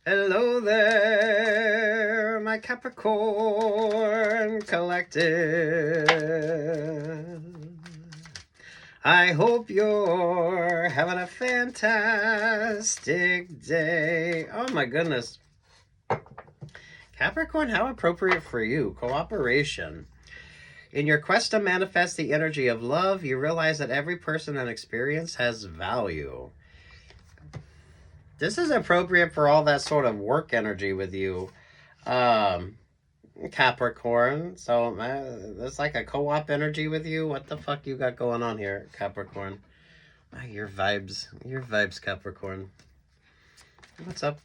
Hello there, my Capricorn collective. I hope you're having a fantastic day. Oh my goodness. Capricorn, how appropriate for you. Cooperation. In your quest to manifest the energy of love, you realize that every person and experience has value. This is appropriate for all that sort of work energy with you, Capricorn. So it's like a co-op energy with you. What the fuck you got going on here, Capricorn? Your vibes, Capricorn. What's up?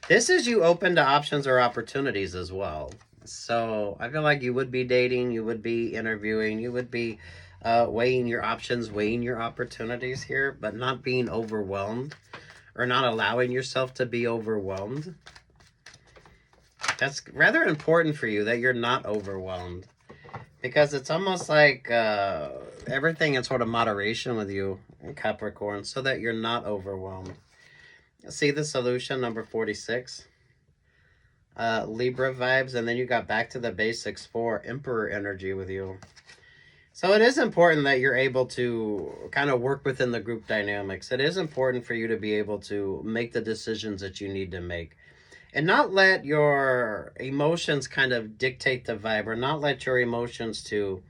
This is you open to options or opportunities as well. So I feel like you would be dating, you would be interviewing, you would be weighing your options, weighing your opportunities here, but not being overwhelmed or not allowing yourself to be overwhelmed. That's rather important for you that you're not overwhelmed, because it's almost like everything in sort of moderation with you, Capricorn, so that you're not overwhelmed. See the solution, number 46. Libra vibes, and then you got back to the basics for Emperor energy with you. So it is important that you're able to kind of work within the group dynamics. It is important for you to be able to make the decisions that you need to make and not let your emotions kind of dictate the vibe, or not let your emotions to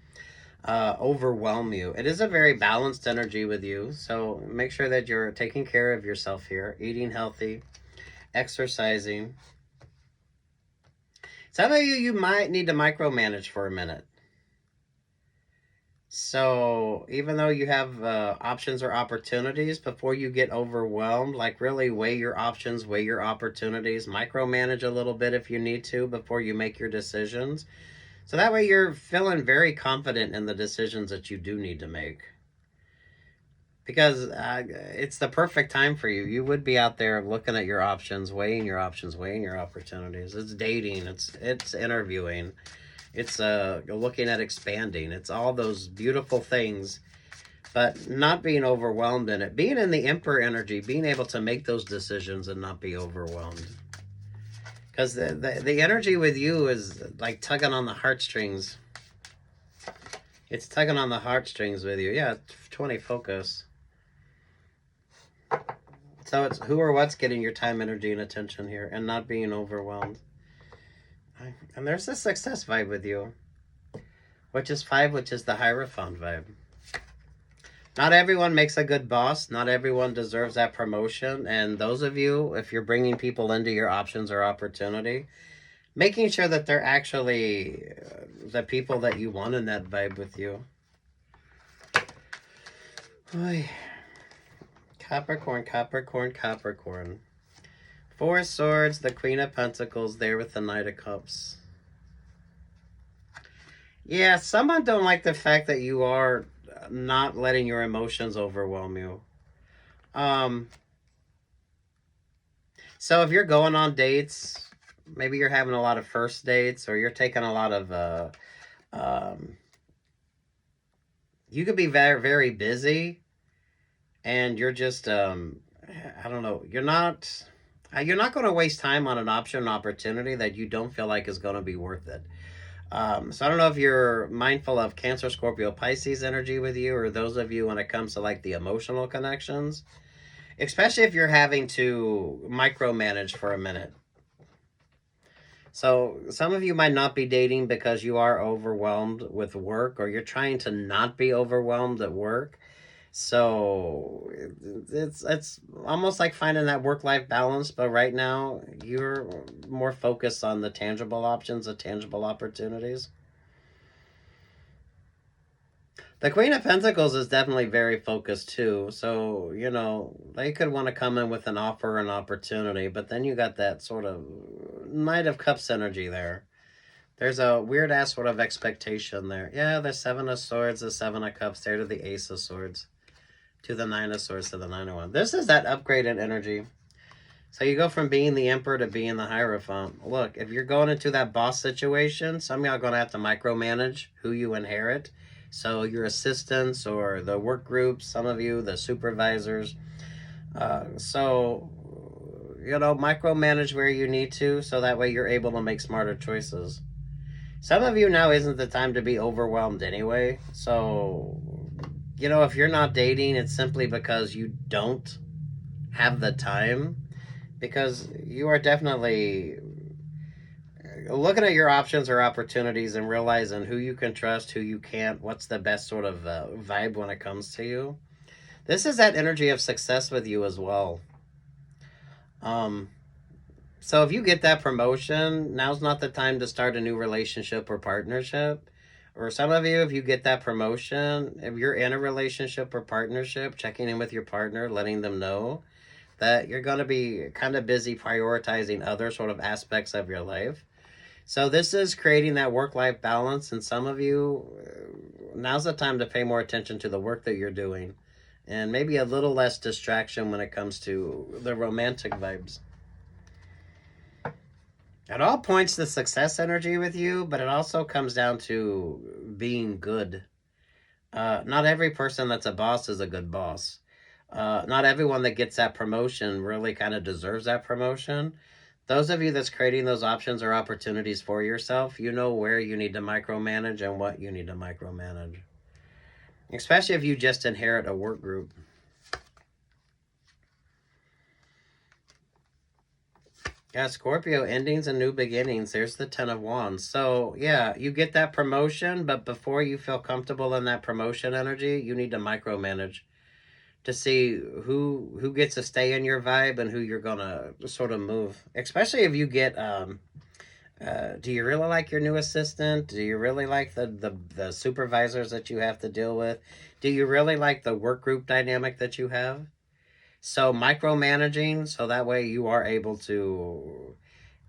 overwhelm you. It is a very balanced energy with you. So make sure that you're taking care of yourself here, eating healthy, exercising. Some of you might need to micromanage for a minute. So even though you have options or opportunities, before you get overwhelmed, like really weigh your options, weigh your opportunities, micromanage a little bit if you need to before you make your decisions. So that way you're feeling very confident in the decisions that you do need to make. Because it's the perfect time for you. You would be out there looking at your options, weighing your opportunities. It's dating, it's interviewing, it's looking at expanding. It's all those beautiful things, but not being overwhelmed in it. Being in the Emperor energy, being able to make those decisions and not be overwhelmed. Because the energy with you is like tugging on the heartstrings. It's tugging on the heartstrings with you. Yeah, 20 focus. So it's who or what's getting your time, energy, and attention here, and not being overwhelmed. And there's a success vibe with you, which is 5, which is the Hierophant vibe. Not everyone makes a good boss. Not everyone deserves that promotion. And those of you, if you're bringing people into your options or opportunity, making sure that they're actually the people that you want in that vibe with you. Oy. Capricorn, Capricorn, Capricorn. 4 Swords, the Queen of Pentacles, there with the Knight of Cups. Yeah, someone don't like the fact that you are not letting your emotions overwhelm you. So if you're going on dates, maybe you're having a lot of first dates, or you're taking a lot of, you could be very, very busy, and you're just, I don't know, you're not going to waste time on an option, opportunity that you don't feel like is going to be worth it. So I don't know if you're mindful of Cancer, Scorpio, Pisces energy with you, or those of you when it comes to like the emotional connections, especially if you're having to micromanage for a minute. So some of you might not be dating because you are overwhelmed with work, or you're trying to not be overwhelmed at work. So it's almost like finding that work-life balance, but right now you're more focused on the tangible options, the tangible opportunities. The Queen of Pentacles is definitely very focused too. So, you know, they could want to come in with an offer, an opportunity, but then you got that sort of Knight of Cups energy there. There's a weird ass sort of expectation there. Yeah, the 7 of Swords, the 7 of Cups, there to the Ace of Swords, to the 9 of Swords, to the 9 of Wands. This is that upgraded energy. So you go from being the Emperor to being the Hierophant. Look, if you're going into that boss situation, some of y'all are going to have to micromanage who you inherit. So your assistants or the work groups, some of you, the supervisors, So, you know, micromanage where you need to, so that way you're able to make smarter choices. Some of you, now isn't the time to be overwhelmed anyway. So, you know, if you're not dating, it's simply because you don't have the time. Because you are definitely looking at your options or opportunities and realizing who you can trust, who you can't, what's the best sort of vibe when it comes to you. This is that energy of success with you as well. Um, so if you get that promotion, now's not the time to start a new relationship or partnership. Or some of you, if you get that promotion, if you're in a relationship or partnership, checking in with your partner, letting them know that you're going to be kind of busy prioritizing other sort of aspects of your life. So this is creating that work-life balance. And some of you, now's the time to pay more attention to the work that you're doing. And maybe a little less distraction when it comes to the romantic vibes. It all points to success energy with you, but it also comes down to being good. Not every person that's a boss is a good boss. Not everyone that gets that promotion really kind of deserves that promotion. Those of you that's creating those options or opportunities for yourself, you know where you need to micromanage and what you need to micromanage. Especially if you just inherit a work group. Yeah, Scorpio, endings and new beginnings. There's the 10 of Wands. So, yeah, you get that promotion, but before you feel comfortable in that promotion energy, you need to micromanage to see who gets to stay in your vibe and who you're going to sort of move. Especially if you get, do you really like your new assistant? Do you really like the supervisors that you have to deal with? Do you really like the work group dynamic that you have? So micromanaging, so that way you are able to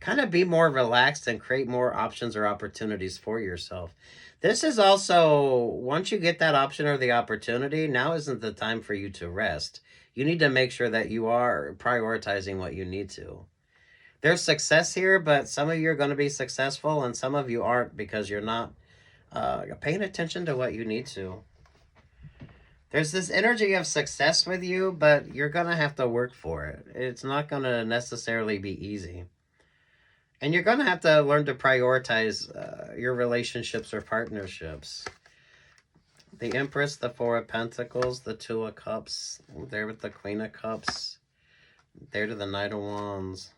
kind of be more relaxed and create more options or opportunities for yourself. This is also, once you get that option or the opportunity, now isn't the time for you to rest. You need to make sure that you are prioritizing what you need to. There's success here, but some of you are going to be successful and some of you aren't because you're not paying attention to what you need to. There's this energy of success with you, but you're going to have to work for it. It's not going to necessarily be easy. And you're going to have to learn to prioritize your relationships or partnerships. The Empress, the Four of Pentacles, the Two of Cups, there with the Queen of Cups, there to the Knight of Wands.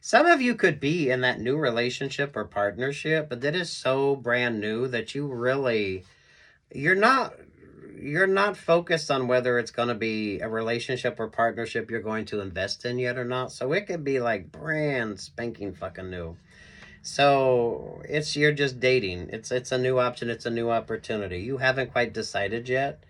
Some of you could be in that new relationship or partnership, but that is so brand new that you really, you're not focused on whether it's going to be a relationship or partnership you're going to invest in yet or not. So it could be like brand spanking fucking new. So you're just dating. It's a new option. It's a new opportunity. You haven't quite decided yet.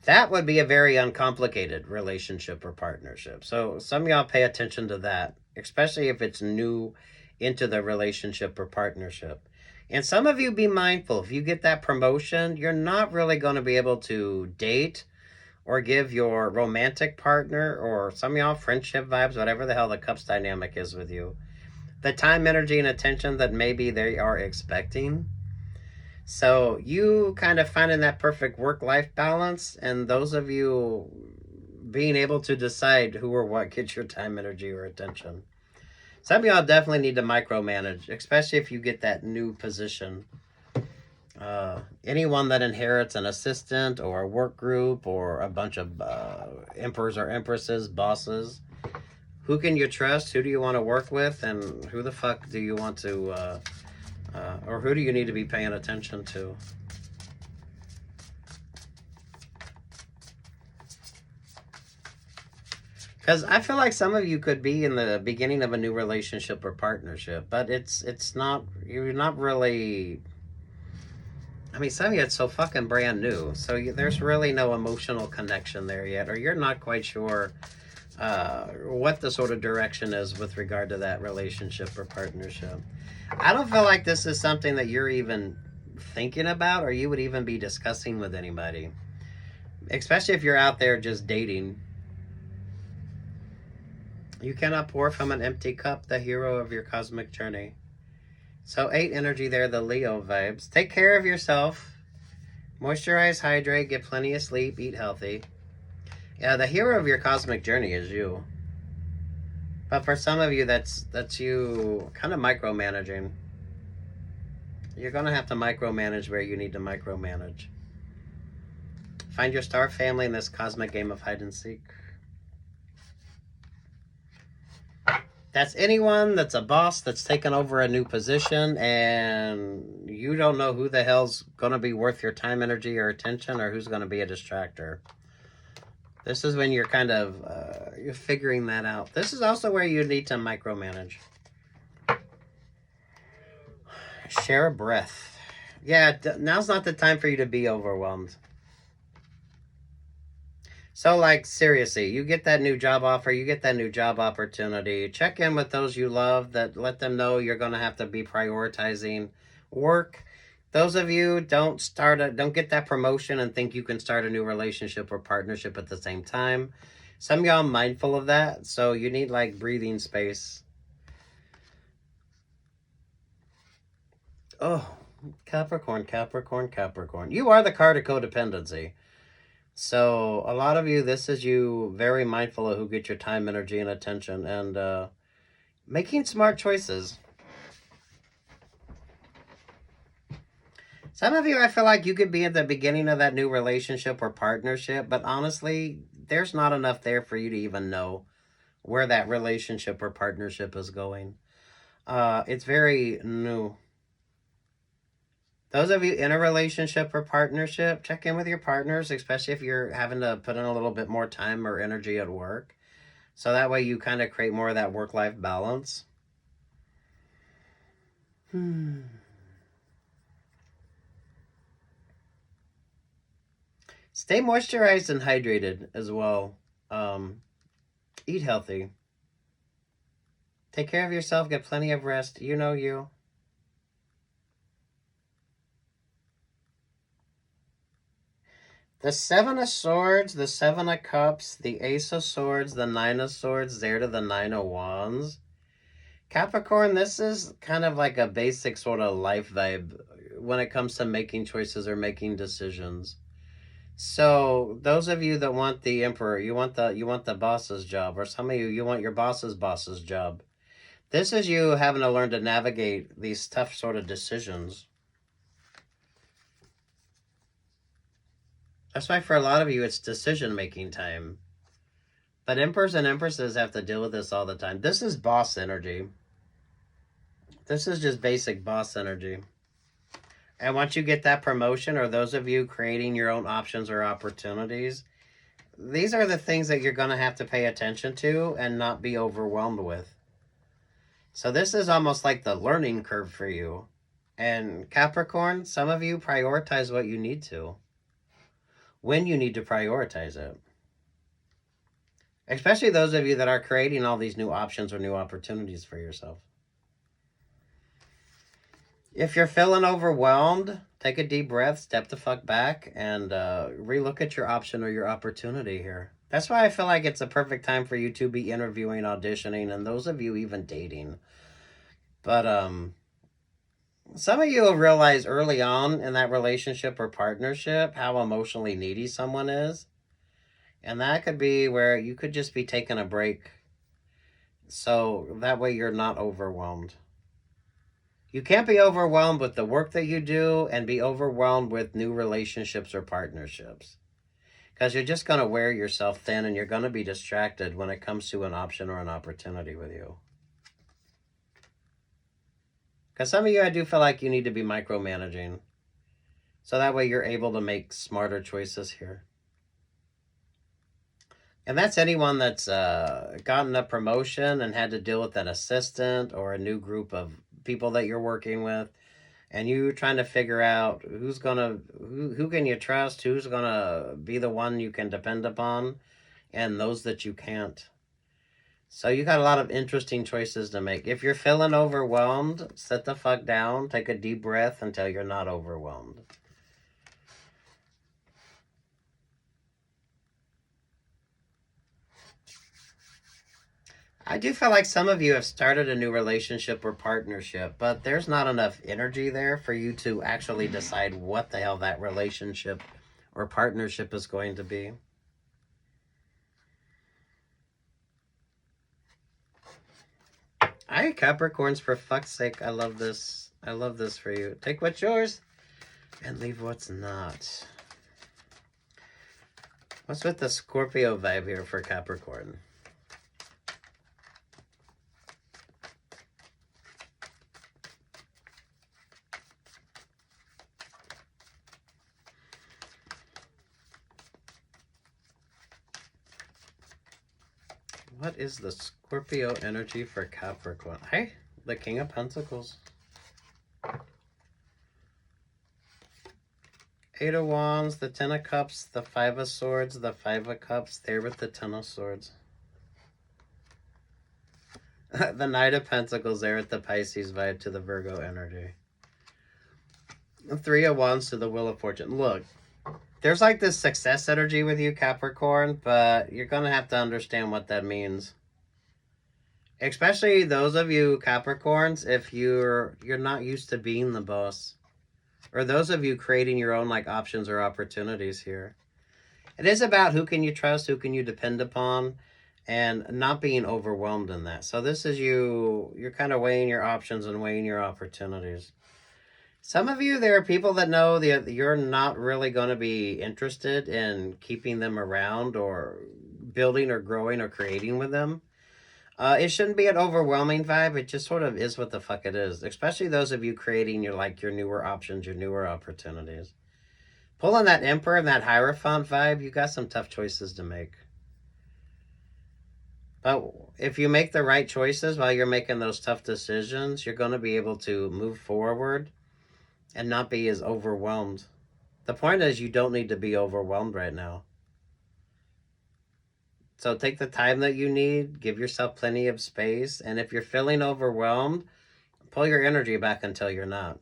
That would be a very uncomplicated relationship or partnership. So some of y'all pay attention to that, especially if it's new into the relationship or partnership. And some of you be mindful. If you get that promotion, you're not really going to be able to date or give your romantic partner, or some of y'all friendship vibes, whatever the hell the cups dynamic is with you, the time, energy, and attention that maybe they are expecting. So you kind of finding that perfect work-life balance, and those of you being able to decide who or what gets your time, energy, or attention. Some of y'all definitely need to micromanage, especially if you get that new position. Anyone that inherits an assistant or a work group or a bunch of emperors or empresses, bosses, who can you trust? Who do you want to work with? And who the fuck do you want to, or who do you need to be paying attention to? Because I feel like some of you could be in the beginning of a new relationship or partnership, but it's not, you're not really, I mean, some of you, it's so fucking brand new. So there's really no emotional connection there yet, or you're not quite sure what the sort of direction is with regard to that relationship or partnership. I don't feel like this is something that you're even thinking about or you would even be discussing with anybody, especially if you're out there just dating. You cannot pour from an empty cup, the hero of your cosmic journey. So 8 energy there, the Leo vibes. Take care of yourself. Moisturize, hydrate, get plenty of sleep, eat healthy. Yeah, the hero of your cosmic journey is you. But for some of you, that's you kind of micromanaging. You're going to have to micromanage where you need to micromanage. Find your star family in this cosmic game of hide and seek. That's anyone that's a boss that's taken over a new position and you don't know who the hell's going to be worth your time, energy, or attention, or who's going to be a distractor. This is when you're kind of you're figuring that out. This is also where you need to micromanage. Share a breath. Yeah, now's not the time for you to be overwhelmed. So, like, seriously, you get that new job offer, you get that new job opportunity. Check in with those you love, that let them know you're going to have to be prioritizing work. Those of you don't get that promotion and think you can start a new relationship or partnership at the same time. Some of y'all mindful of that, so you need like breathing space. Oh, Capricorn, Capricorn, Capricorn. You are the card of codependency. So a lot of you, this is you very mindful of who gets your time, energy, and attention, and making smart choices. Some of you, I feel like you could be at the beginning of that new relationship or partnership, but honestly, there's not enough there for you to even know where that relationship or partnership is going. It's very new. Those of you in a relationship or partnership, check in with your partners, especially if you're having to put in a little bit more time or energy at work. So that way you kind of create more of that work-life balance. Stay moisturized and hydrated as well. Eat healthy. Take care of yourself. Get plenty of rest. You know you. The 7 of Swords, the 7 of Cups, the Ace of Swords, the 9 of Swords, there to the 9 of Wands. Capricorn, this is kind of like a basic sort of life vibe when it comes to making choices or making decisions. So those of you that want the Emperor, you want the boss's job, or some of you want your boss's job. This is you having to learn to navigate these tough sort of decisions. That's why for a lot of you, it's decision-making time. But emperors and empresses have to deal with this all the time. This is boss energy. This is just basic boss energy. And once you get that promotion, or those of you creating your own options or opportunities, these are the things that you're going to have to pay attention to and not be overwhelmed with. So this is almost like the learning curve for you. And Capricorn, some of you prioritize what you need to, when you need to prioritize it. Especially those of you that are creating all these new options or new opportunities for yourself. If you're feeling overwhelmed, take a deep breath, step the fuck back, and relook at your option or your opportunity here. That's why I feel like it's a perfect time for you to be interviewing, auditioning, and those of you even dating. But some of you will realize early on in that relationship or partnership how emotionally needy someone is. And that could be where you could just be taking a break. So that way you're not overwhelmed. You can't be overwhelmed with the work that you do and be overwhelmed with new relationships or partnerships. Because you're just going to wear yourself thin and you're going to be distracted when it comes to an option or an opportunity with you. Because some of you, I do feel like you need to be micromanaging. So that way you're able to make smarter choices here. And that's anyone that's gotten a promotion and had to deal with an assistant or a new group of people that you're working with. And you trying to figure out who can you trust, who's going to be the one you can depend upon, and those that you can't. So you got a lot of interesting choices to make. If you're feeling overwhelmed, sit the fuck down, take a deep breath until you're not overwhelmed. I do feel like some of you have started a new relationship or partnership, but there's not enough energy there for you to actually decide what the hell that relationship or partnership is going to be. Hi, Capricorns, for fuck's sake. I love this. I love this for you. Take what's yours and leave what's not. What's with the Scorpio vibe here for Capricorn? What is the Scorpio energy for Capricorn? Hey, the King of Pentacles. Eight of Wands, the Ten of Cups, the Five of Swords, the Five of Cups, there with the Ten of Swords. The Knight of Pentacles there with the Pisces vibe to the Virgo energy. The Three of Wands to the Wheel of Fortune. Look, there's like this success energy with you, Capricorn, but you're going to have to understand what that means. Especially those of you Capricorns, if you're not used to being the boss. Or those of you creating your own like options or opportunities here. It is about who can you trust, who can you depend upon, and not being overwhelmed in that. So this is you're kind of weighing your options and weighing your opportunities. Some of you, there are people that know that you're not really going to be interested in keeping them around or building or growing or creating with them. It shouldn't be an overwhelming vibe. It just sort of is what the fuck it is. Especially those of you creating your newer options, your newer opportunities. Pulling that Emperor and that Hierophant vibe, you got some tough choices to make. But if you make the right choices while you're making those tough decisions, you're going to be able to move forward and not be as overwhelmed. The point is you don't need to be overwhelmed right now. So take the time that you need, give yourself plenty of space, and if you're feeling overwhelmed, pull your energy back until you're not.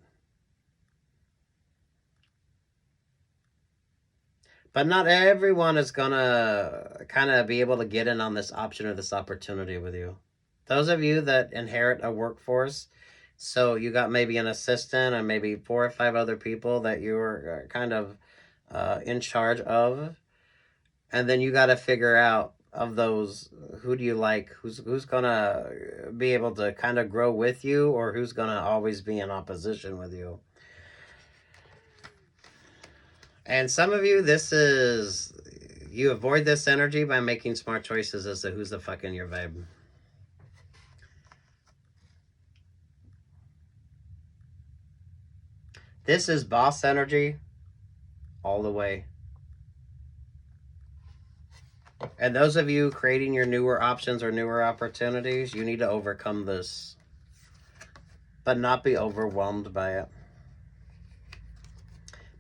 But not everyone is going to kind of be able to get in on this option or this opportunity with you. Those of you that inherit a workforce, so you got maybe an assistant and maybe 4 or 5 other people that you're kind of in charge of. And then you got to figure out of those, who do you like? Who's going to be able to kind of grow with you, or who's going to always be in opposition with you? And some of you, you avoid this energy by making smart choices as to who's the fuck in your vibe. This is boss energy all the way. And those of you creating your newer options or newer opportunities, you need to overcome this, but not be overwhelmed by it.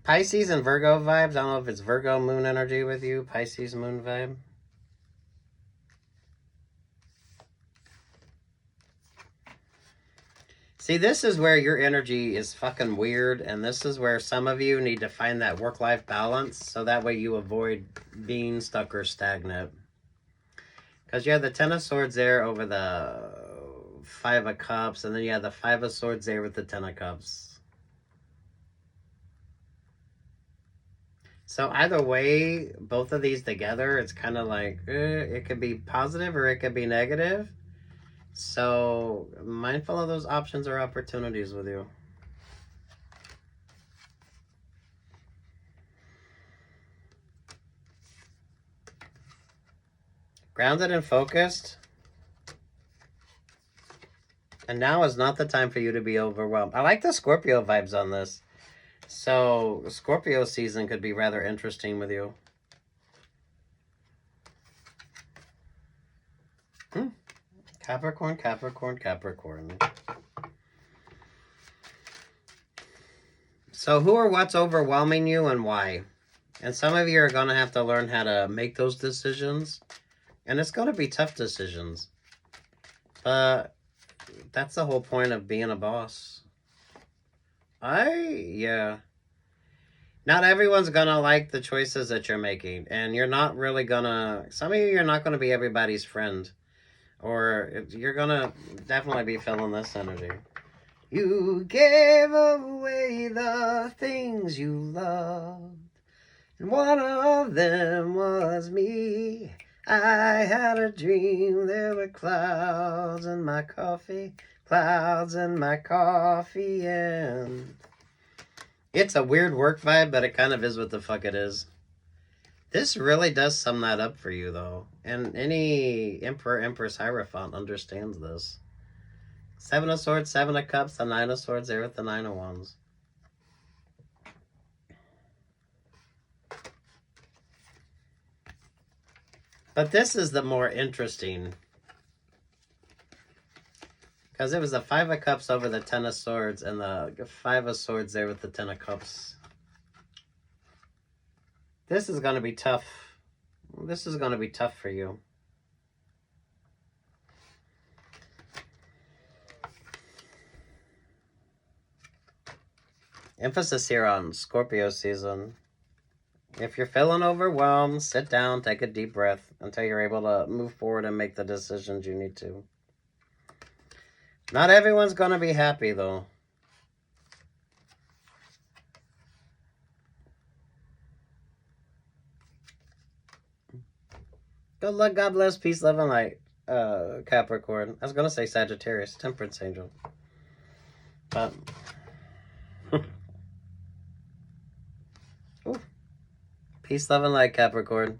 Pisces and Virgo vibes. I don't know if it's Virgo moon energy with you. Pisces moon vibe. See, this is where your energy is fucking weird, and this is where some of you need to find that work-life balance, so that way you avoid being stuck or stagnant. Because you have the Ten of Swords there over the Five of Cups, and then you have the Five of Swords there with the Ten of Cups. So either way, both of these together, it's kind of like, it could be positive or it could be negative. So mindful of those options or opportunities with you. Grounded and focused. And now is not the time for you to be overwhelmed. I like the Scorpio vibes on this. So Scorpio season could be rather interesting with you. Capricorn, Capricorn, Capricorn. So who or what's overwhelming you and why? And some of you are going to have to learn how to make those decisions. And it's going to be tough decisions. But that's the whole point of being a boss. Yeah. Not everyone's going to like the choices that you're making. And you're not really going to... Some of you, you're not going to be everybody's friend. Or you're gonna definitely be feeling this energy. You gave away the things you loved, and one of them was me. I had a dream, there were clouds in my coffee, and it's a weird work vibe, but it kind of is what the fuck it is. This really does sum that up for you, though. And any Emperor, Empress, Hierophant understands this. Seven of Swords, Seven of Cups, the Nine of Swords there with the Nine of Wands. But this is the more interesting. Because it was the Five of Cups over the Ten of Swords and the Five of Swords there with the Ten of Cups. This is going to be tough. This is going to be tough for you. Emphasis here on Scorpio season. If you're feeling overwhelmed, sit down, take a deep breath until you're able to move forward and make the decisions you need to. Not everyone's going to be happy, though. Good luck, God bless, peace, love, and light, Capricorn. I was going to say Sagittarius, Temperance Angel. But... Ooh. Peace, love, and light, Capricorn.